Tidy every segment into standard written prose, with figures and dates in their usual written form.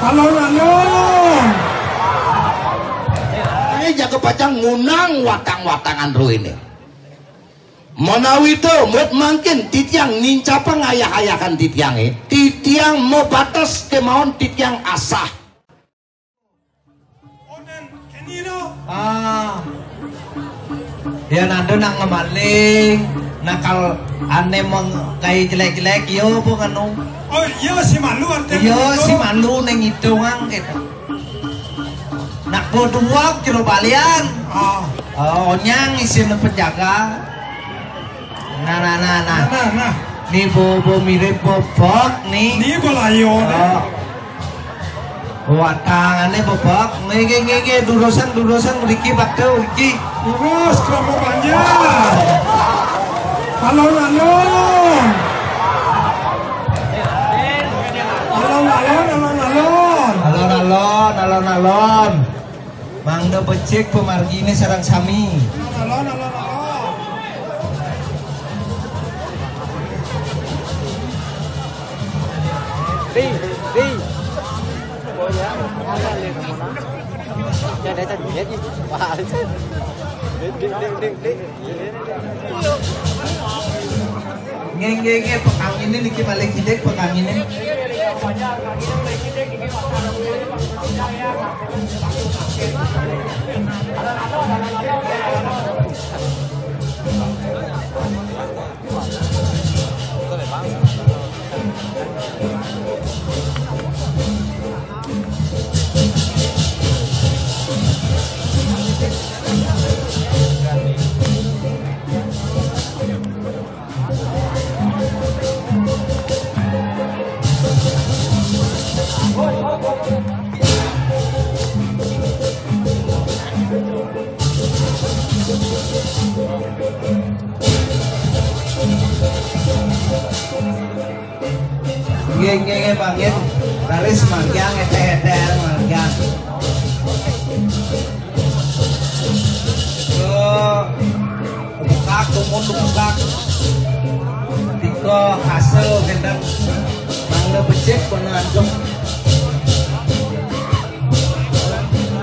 Alon-alon. Ini jaga pacang ngunang watang-watangan ru ini. Menawi itu mungkin titiang nincapa ngayah-ayakan titiang ini. Titiang mau batas kemauan titiang asah. Ya nado nak ngemaling nakal ane meng kayak jelek-jelek yo bukan nung. Oh iya si malu artinya. Yo si malu neng hitungan gitu. Nak bodoh kilo balian. Oh nyang isin penjaga. Nah. Nih bobo mirip bobok nih. Nih bolayo. Watangannya bobok. Ngege durusan Riki bakal Riki. Urus kelompok panjang. Alon-alon. Alon-alon. Mangda becek pemargine sarang sami. Alon. Đi. Ôi ya, ngala lên mà nó. Ya để ta hết đi. Bà đi. Ngenge pekang ini liki balik hidek pekang ini. Geng bangin, laris manggang eter manggang. Bukak tumun bukak. Tiko hasil gendang mangga becek penanjung.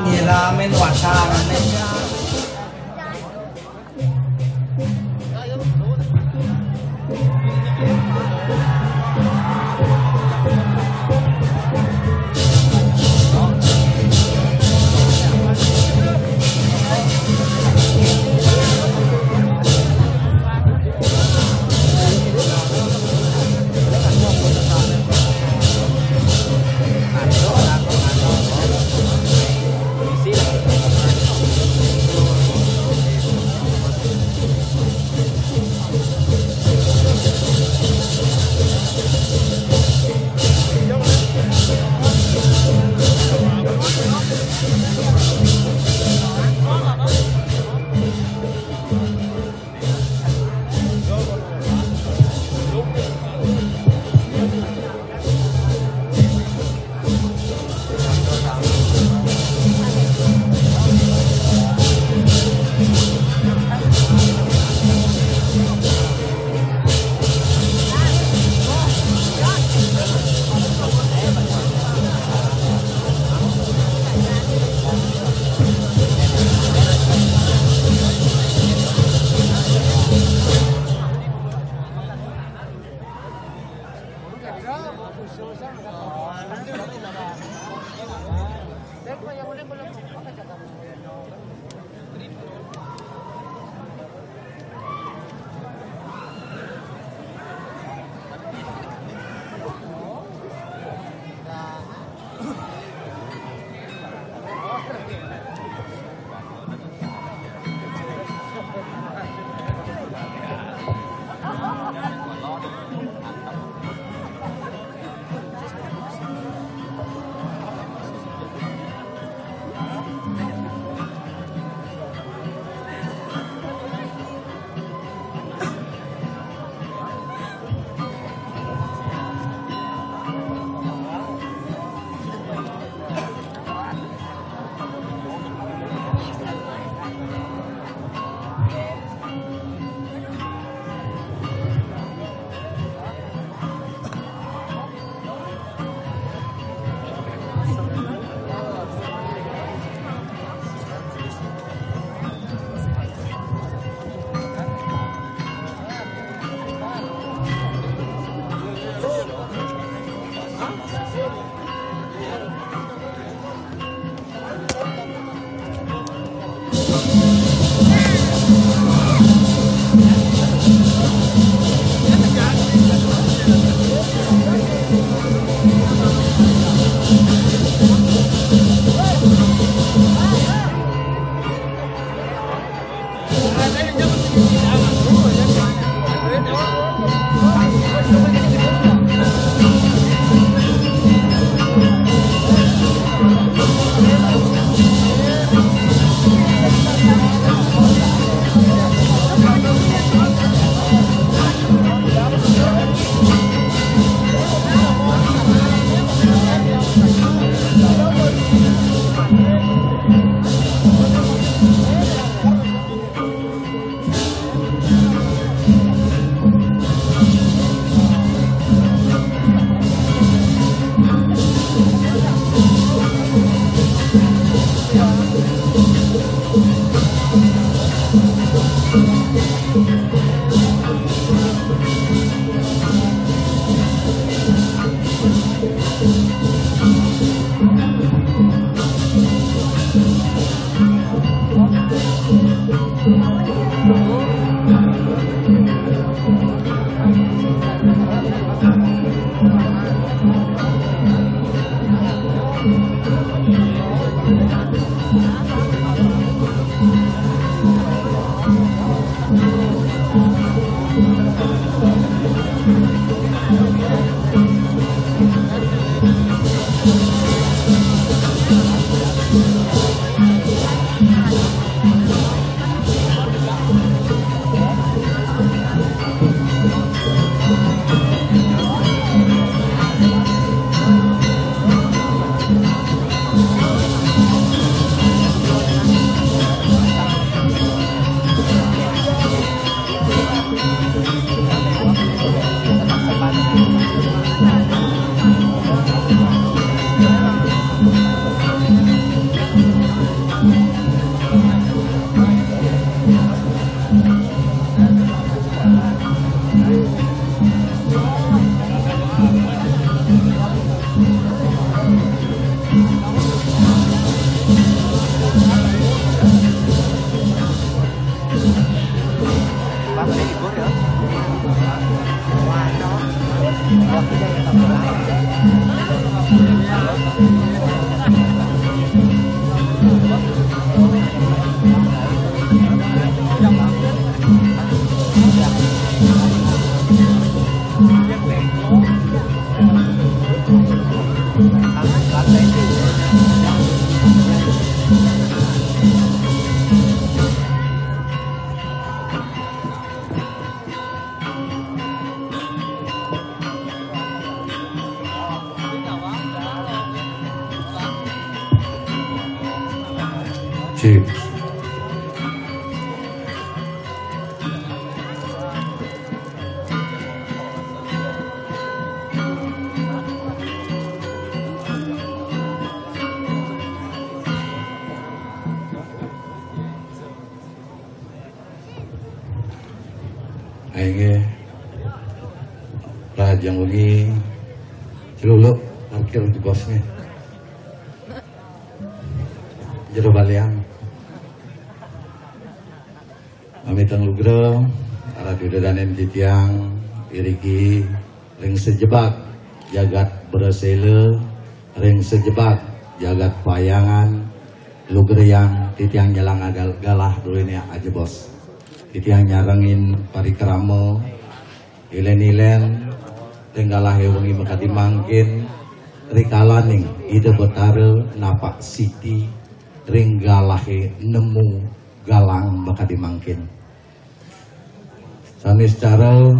Nyiramin watangannya. Cip. Aing Rajang ugi celuluk parkir di bosnya jero balian Amitang lugra arah dudadanen titiang irigi ring sejebak jagat beresele ring sejebak jagat payangan lugra yang titiang jalang galah dulu ini aja bos titiang nyarengin parikrama ilen-ilen tenggalah hewangi makati mangkin rikalaning ide betare napak siti ringgalahe nemu galang makati mangkin sanis cara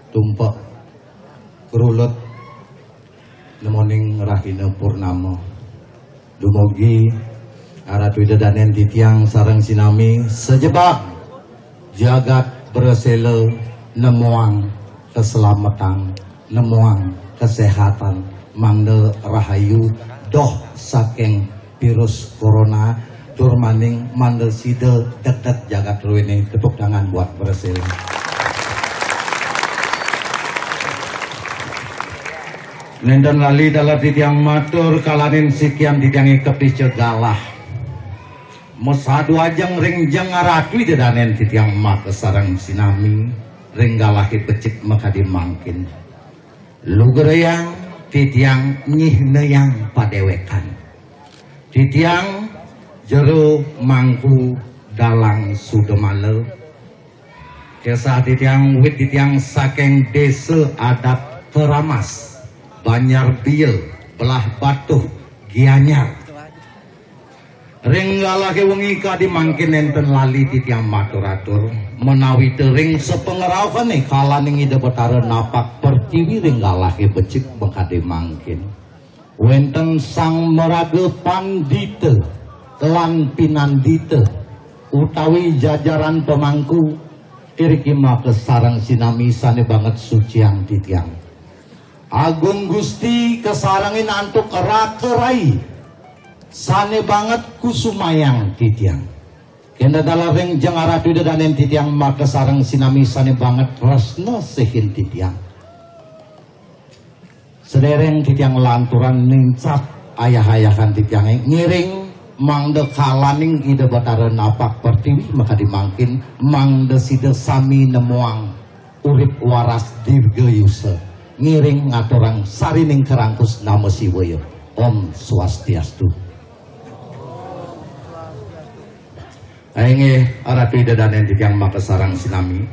tumpak kerulut nemoning rahina purnama dumugi arat widadanen titiang sareng sinami sejebak jagat beresele nemuang keselamatan nemuang kesehatan mangde rahayu doh saking virus corona turmaning mandel side deket jagat ruini tepuk tangan buat beresele Nenden lali dalam titiang matur kalanin sikian titiang kepice galah. Mosadu ajang ringjang ngaratui dedanen titiang mak sarang sinami ringgalahi becik maka dimangkin. Lugereyang titiang nyihneyang padewekan. Titiang jero mangku dalang sudemale. Kesah titiang wit titiang saking desa adat Teramas, Banyar Biel, belah Batuh, Gianyar. Ringgalahi wengi kadi mangkin enten lali titiang maturatur menawi tering sepengeraukan nih kalaning ide betara napak pertiwi ringgalahi becik bekade mangkin. Wenten sang meraga pandita lan pinandita utawi jajaran pemangku iriki maka sarang sinami sane banget suciang titiang Agung Gusti kesarangin antuk rakerai sane banget kusumayang titiang kena dalam ringjang aratu danen titiang maka sarang sinami sane banget resna sehin titiang sedereng titiang lanturan nincap ayah-ayahan titiang ngiring mangde kalaning ide batara napak pertiwi maka dimangkin mangde side sami nemuang urip waras dirgayusa ngiring ngaturang sarining kerangkus nama siwaya Om Swastiastu. Aenge aratu ide danen titiang maka sarang sinami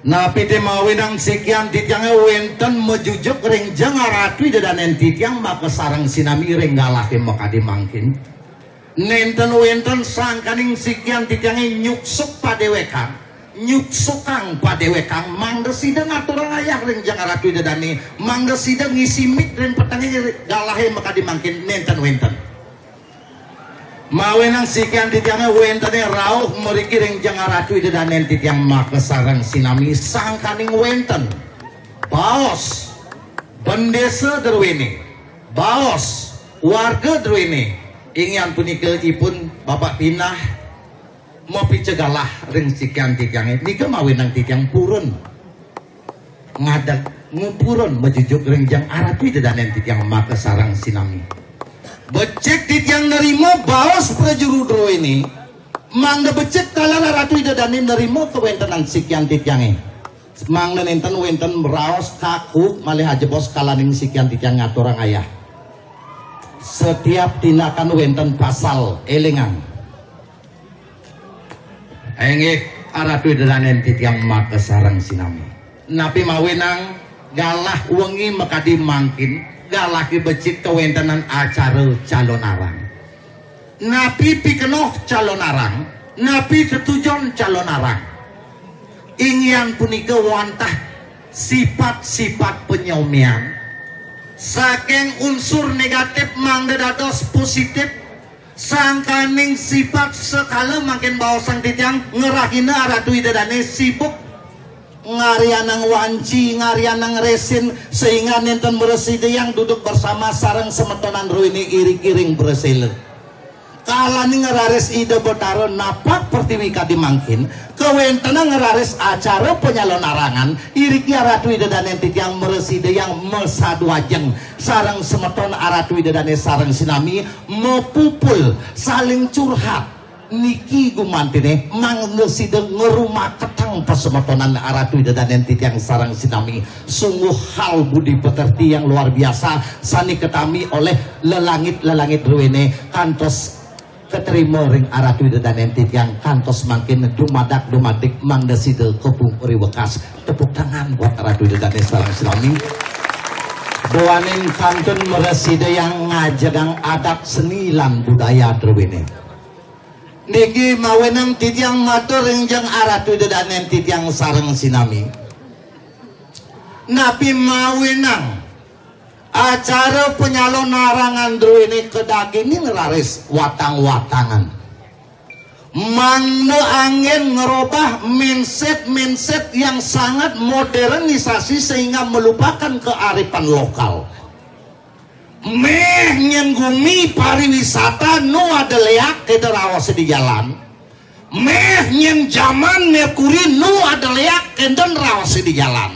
napi temawinang sekian titiang wenten mejujuk ringjang aratu ide danen titiang maka sarang sinami ringgalahi maka dimangkin nenten wenten sangkaning sikian titiange nyuksuk padewekan nyuksukang padewekan mangde sideng aturang ayah ringjang aratu ide dani mangde sideng ngisi mik rin petangi galahe maka dimangkin nenten wenten mawenang sikian titiange wentene rauh meriki ringjang aratu ide danen titiang maka sarang sinami sangkaning wenten baos pendesa derwene baos warga derwene ingin punika ipun bapak pinah mau picegalah ring sikian titiang ini kemawinan titiang purun ngadak ngupurun mejujuk ringjang aratu danen titiang maka sarang sinami becek titiang nerimo baos prajurudro ini mangga becek kalah aratu danen nerimo kewentenan sikian titiang mangga nenten wenten raos kaku malih aja bos kalaning sikian titiang ngaturang ayah setiap tindakan wenten pasal elingan engek aratu danen titiang maka sarang sinami napi mawenang galah wengi maka dimangkin galah becik kewentenan acara calon arang napi pikenoh calon arang napi ketujon calon arang ingin punika wantah sifat-sifat penyomian saking unsur negatif mangde dados positif sangkaning sifat sekala makin baosang titiang ngerahina aratu idadane sibuk ngarianang wanci ngarianang resin sehingga nenten bereside yang duduk bersama sarang semetonan ruini iring-iring beresile kalani ngeraris ide betara napak pertiwi kadi mangkin kewentena ngeraris acara penyalon arangan iriki aratu ide danen titiang mereside yang mesadu ajeng sarang semeton aratu ide dane sarang sinami mepupul saling curhat niki gumantine mangneside ngerumah ketang pasemetonan aratu ide danen titiang sarang sinami sungguh hal budi pekerti yang luar biasa sani ketami oleh lelangit ruwene kantos keterima ring aratu danen titiang kantos makin dumadik mangdeside kepung riwekas tepuk tangan buat aratu danen sarang sinami doaning kantun mereside yang ngajagang adat seni lan budaya terwene niki mawenang titiang matur ringjang aratu danen titiang sarang sinami napi mawenang acara penyalon narangan dulu ini kedaging ini ngeraris watang-watangan mangno angin ngerubah mindset yang sangat modernisasi sehingga melupakan kearifan lokal meh nyenggumi pariwisata nu ada leak ke derawas di jalan meh nyen zaman merkuri nu ada leak ke derawas di jalan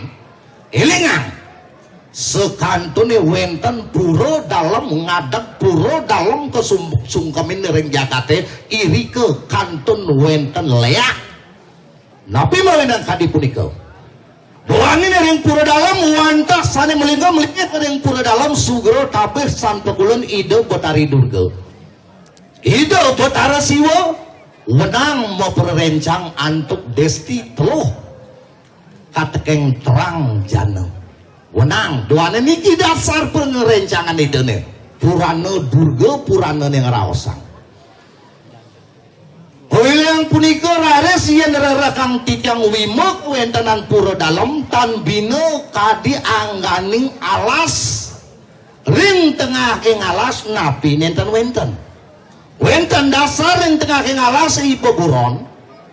elingan sekantune wenten pura dalam ngadeg pura dalam kesungkemin ring jakate iri ke kantun wenten leak napi mawenang kadi punika doangin ring pura dalam wanta sane melingga ring pura dalam sugro tabeh san pekulun ide Betari Durga ide Betara Siwa wenang mau perencang antuk desti teluh katekeng terang jana wenang doane niki dasar pengerencangan itu nih Purana Durga Purana yang raosang yang punika rares yen rerekang titiang wimek wentenan pura dalam tan bina kadi angganing alas ring tengah ing alas napi nenten wenten dasar ring tengah ing alas ibu buron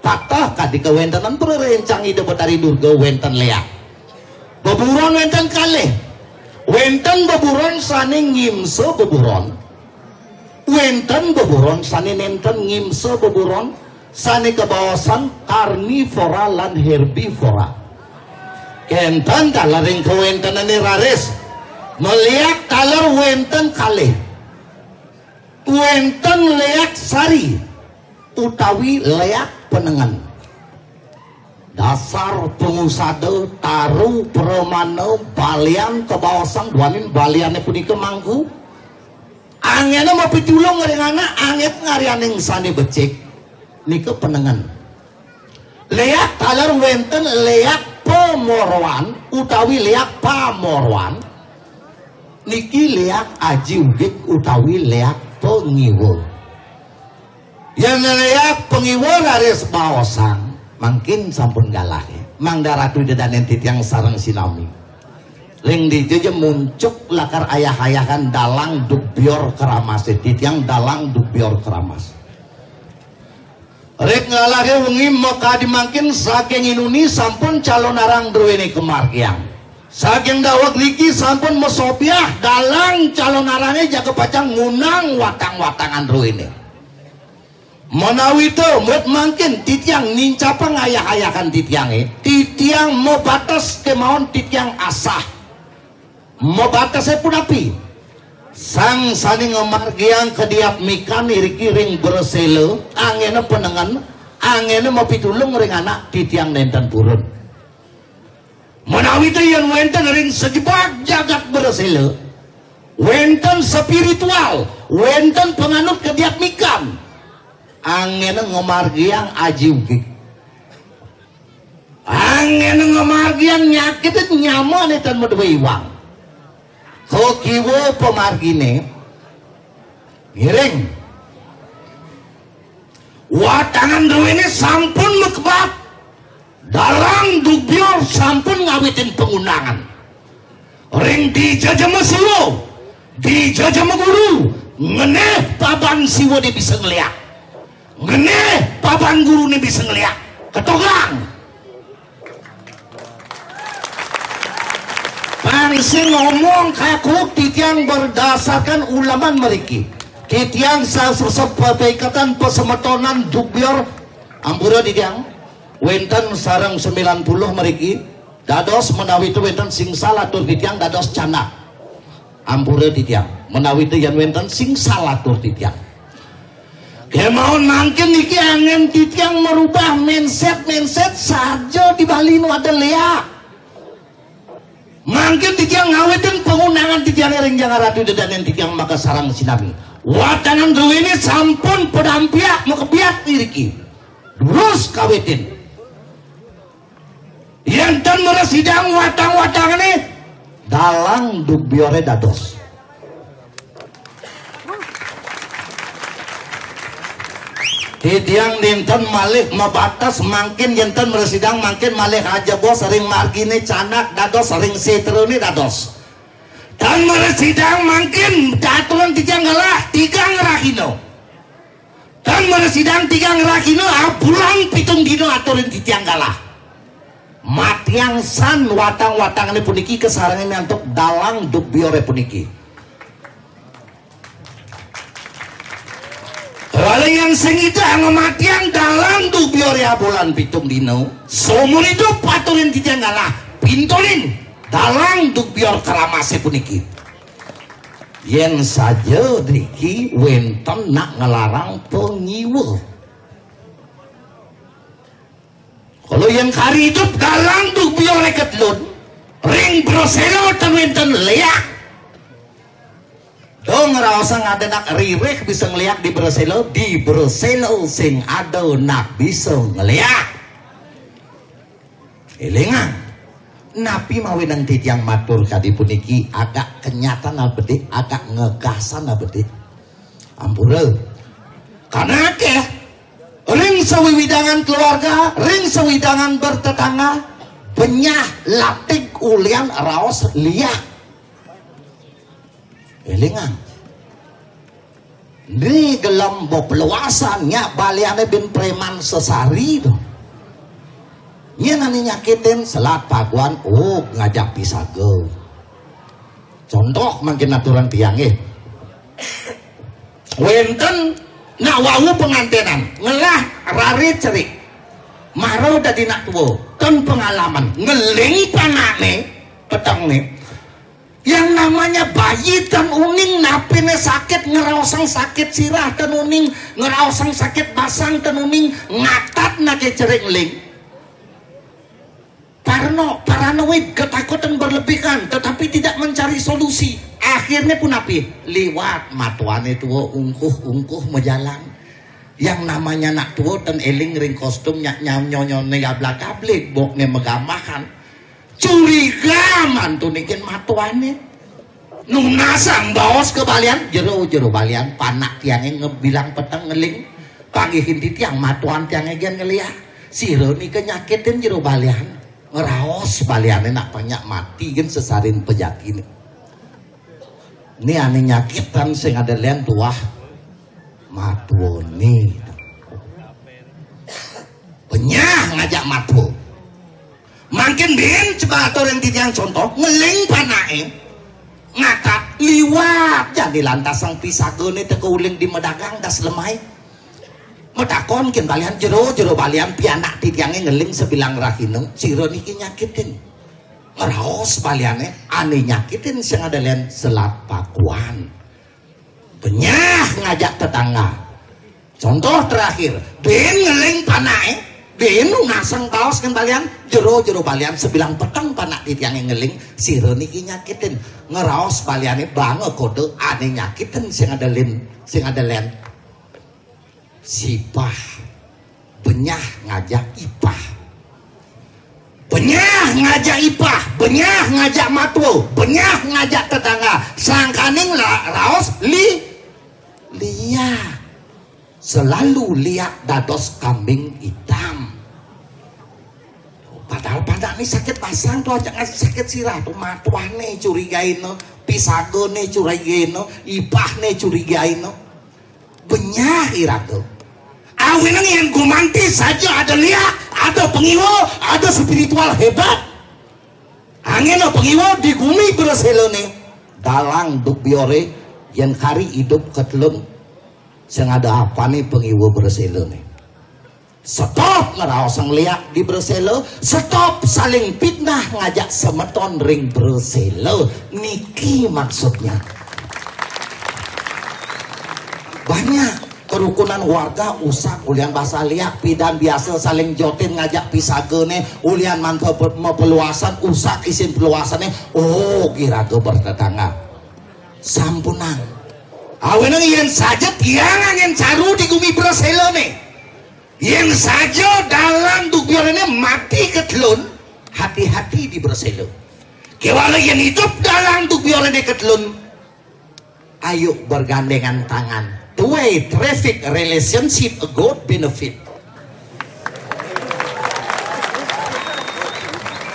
patah kadi kewentenan perencang ide Betari Durga wenten leak beburon wenten kalih wenten beburon sane ngimse beburon wenten beburon sane nenten ngimse beburon sane kebawasan karnivora lan herbivora kenten kalaring kewentenan rares melihat kalar wenten kalih wenten leak sari utawi leak penengan dasar pengusada taruh permana balian kebawasan duanin baliannya punika mangku angena mau pitulung ring anak anget ngarianing sani becik nika penengan leak talar wenten leak pemorwan utawi leak pamorwan niki leak aji ugik utawi leak pengiwo yang leak pengiwo raris bawasan mungkin sampun galah mangda ratu dedanen titiang sareng sinami ring dijeje muncuk lakar ayah-ayahan dalang dukbior keramas titiang dalang dukbior keramas rek ngalake wengi maka dimangkin saking inuni sampun calon arang druwene kemarkiang saking dawak niki sampun mesopiah dalang calon arangnya jaga pacang ngunang watang-watangan druwene menawi itu buat mungkin titiang nincapang ayah-ayakan titiang mau batas kemauan titiang asah mau batasnya pun api sang saling ngemargiang kediap mikan iriki ring berselo angena penengan angena mau pitulung ring anak titiang nenten purun menawi itu yang wenten ring sejebak jagat berselo wenten spiritual wenten penganut kediap mikan angin ngomargiang aji ugik angin ngomargiang nyakit nyaman itu medwe iwang kokiwo pemargine ngiring watangan ini sampun mekbat dalang dukbior sampun ngawitin pengundangan ring dijajama siwo dijajama guru ngeneh paban siwo dia bisa ngeliat ngene papan guru ini bisa ngeliat ketogang pangsi ngomong kaku titiang berdasarkan ulaman meriki titiang sepeikatan pesemetonan dukbior ampura titiang wenten sarang 90 meriki dados menawi itu wenten sing salah tur titiang dados canak ampura titiang menawi itu yang wenten sing salah tur titiang kemauan mungkin niki angin titiang merubah mindset saja di Bali nu ada leak mungkin titiang ngawetin pengundangan titiang ring jangan ratu dedanen titiang maka sarang sinami watanan ini sampun pedampiak mekebiak iriki terus kawetin yang tan meresidang watang-watang ini dalang dukbiore dados titiang dinten malih mabatas mangkin dinten meresidang mangkin malih aja bos sering margine canak dados sering setrone dados dan meresidang mangkin daturan titiang galah tiga ngerakino dan meresidang tiga ngerakino bulan pitung dino aturin titiang galah matiang san watang-watang ini puniki kesarangan untuk dalang dukbiore puniki walau yang sengita ngematian dalam dukbiore bulan pitung dino seumur hidup paturin titiang galah pinturin dalang duk biar kalamase puniki yen saja driki wenten nak ngelarang pengiwa kalau yang kari hidup dalang duk biar ketlun ring broselo ten wenten leak dong ngerasa ngada nak rirek bisa ngeliat di broselo sing ada nak bisa ngeliat elingan napi mawinang titiang matur kadi puniki agak kenyataan abedi agak ngegasan abedi ampura karena ke ring sewidangan keluarga ring sewidangan bertetangga benyah latik ulian raos liak elingan ini gelam peluasannya baliane bin preman sesari tuh nya nani nyakitin selat paguan ngajak pisago contoh makin aturan tiangnya wenten nak wawu pengantenan ngelah rari cerik maro dadi nak tuwo kan pengalaman ngeling panane petang nih yang namanya bayi dan uning napine sakit ngerausang sakit sirah dan uning ngerausang sakit basang dan uning ngatat nake cerik ngeling paranoid ketakutan berlebihan tetapi tidak mencari solusi akhirnya pun api liwat matuan itu ungkuh menjalan yang namanya nak tua dan eling ring kostum nyonyone gablak gablik boknya megamahan curiga mantunikin matuannya nunasang baos ke balian jero balian panak tiangnya ngebilang petang ngeling pagihin di tiang matuan tiangnya gen ngeliat siro nih kenyakitin jero balian ngeraos baliannya nak banyak mati kan sesarin penyakit ini aneh nyakitan sing ada lian tuah matuoni penyah ngajak matu makin bin coba atur yang titiang contoh ngeling panae ngata liwat jadi lantas sang pisagone tekeuling di medagang das lemai medakon kin balian jero balian pianak titiangnya ngeling sebilang rahinu siro niki nyakitin ngeraos baliannya aneh nyakitin sing ada lian selat pakuan benyah ngajak tetangga contoh terakhir den ngeling panae den ngasang kaos kan balian jero balian sebilang petang panak titiangnya ngeling siro niki nyakitin ngeraos baliannya banget kode aneh nyakitin sing ada lian sipah benyah ngajak ipah benyah ngajak ipah benyah ngajak matu benyah ngajak tetangga sangkaning raos liak selalu liak dados kambing hitam padahal pada ini sakit pasang tuh aja sakit sirah tuh matuane curigain pisagone curigain ipahne curigain benyah irato awinang yang gumanti saja ada liak, ada pengiwo, ada spiritual hebat. Angin pengiwo di gumi berselone dalang duk biore yang kari hidup ketelun sing ada apa nih pengiwo berselone stop ngeraosang liak di berselo stop saling fitnah ngajak semeton ring berselo niki maksudnya banyak kerukunan warga usak ulian bahasa liak pidan biasa saling jotin ngajak pisagene ulian mantap peluasan usak isin peluasannya kira ke bertetangga sampunan awenang yang saja tiangan yang caru di gumi berselone yang saja dalam dubiornya mati ketelun hati-hati di berselo kewala yang hidup dalam dubiornya ketelun ayo bergandengan tangan two-way traffic relationship a good benefit.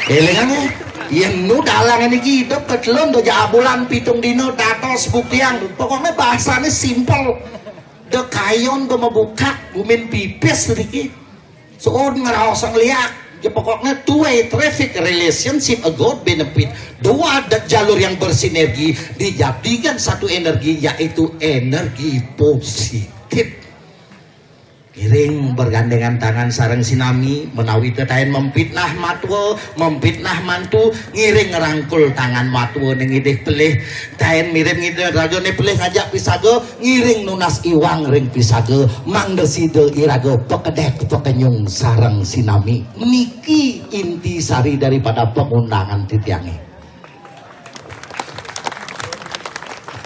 Kelingannya yang nu dalang ini hidup ketelun doja bulan pitung dino datos buktiang pokoknya bahasanya simple de kayon do membuka bumin pipis sedikit soal ngeraosang liak ya pokoknya two-way traffic relationship a good benefit dua jalur yang bersinergi dijadikan satu energi yaitu energi positif Giring bergandengan tangan sareng sinami menawi tetaen mempitnah matwa mempitnah mantu ngiring ngerangkul tangan matwa ning idih pelih taen mirip ngidih ragane pelih ngajak pisaga ngiring nunas iwang ring pisaga mangda sida iraga pekedek pekenyung sareng sinami niki inti sari daripada pengundangan titiange.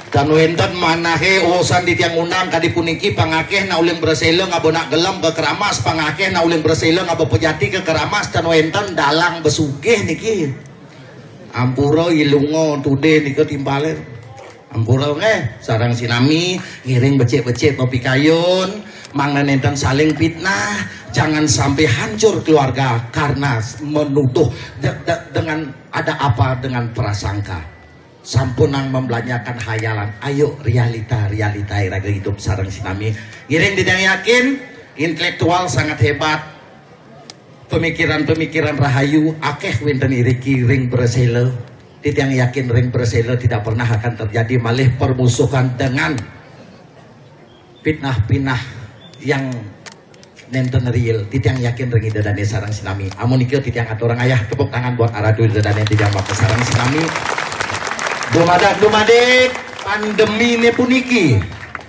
Dan wenten manahe urusan di tiang undang kadi puniki pangakeh na uling bersela ngabonak gelam ke keramas pangakeh na uling bersela ngabo pejati ke keramas dan wenten dalang besugih niki ampura ilungo tude nika timpaler ampura sarang sinami ngiring becek-becek kopi kayun mangna nenten saling fitnah jangan sampai hancur keluarga karena menuduh dengan ada apa dengan prasangka. Sampunang membelanjakan hayalan ayo realita iraga hidup sareng sinami giring tidak yakin intelektual sangat hebat pemikiran rahayu akeh wenten iriki ring bersela tidak yakin ring bersela tidak pernah akan terjadi malih permusuhan dengan fitnah-fitnah yang nenten real tidak yakin ring idadane sareng sinami amun ieu tidak aturang ayah tepuk tangan buat aradu idadane tidak make sareng sinami. Dumadak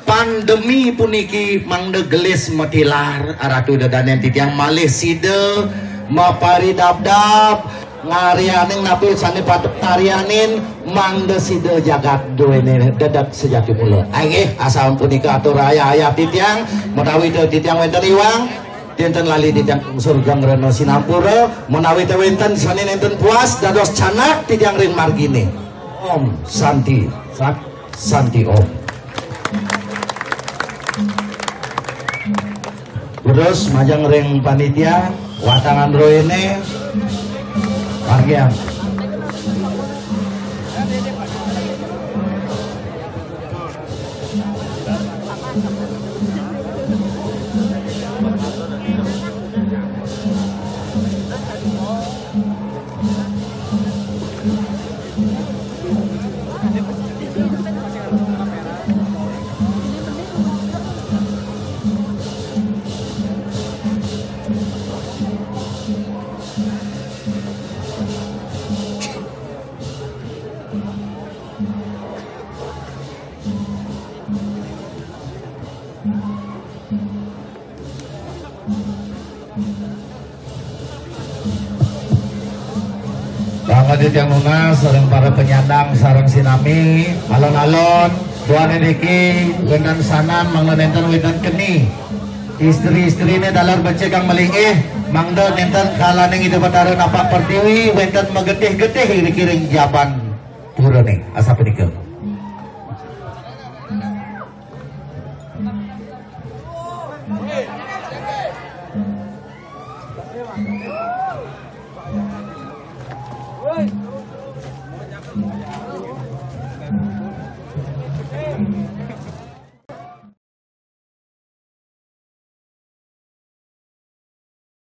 pandemi puniki mangde gelis metilar aratu dadanen titiang malih side mapari dab-dab ngarianing napi sane patuk tarianin mangde side jagat duene dedak sejati mula nggih asal punika atur aya-aya titiang menawi titiang wenten iwang dinten lali titiang surga ngrena sinapura menawi teh wenten sane nenten puas dados canak titiang ring margine Om Santi Santi Om. Terus majang ring panitia watangan roene bagian. Bangga yang lunas sareng para penyandang sareng sinami alon-alon tuan niki wendan sanan mangda nenten wendan keni istri-istrine dalar becek kang melingih mangda nenten kalaning itu batareun apa pertiwi wenten megedeh-gedeh kiring jaban purane asa punika.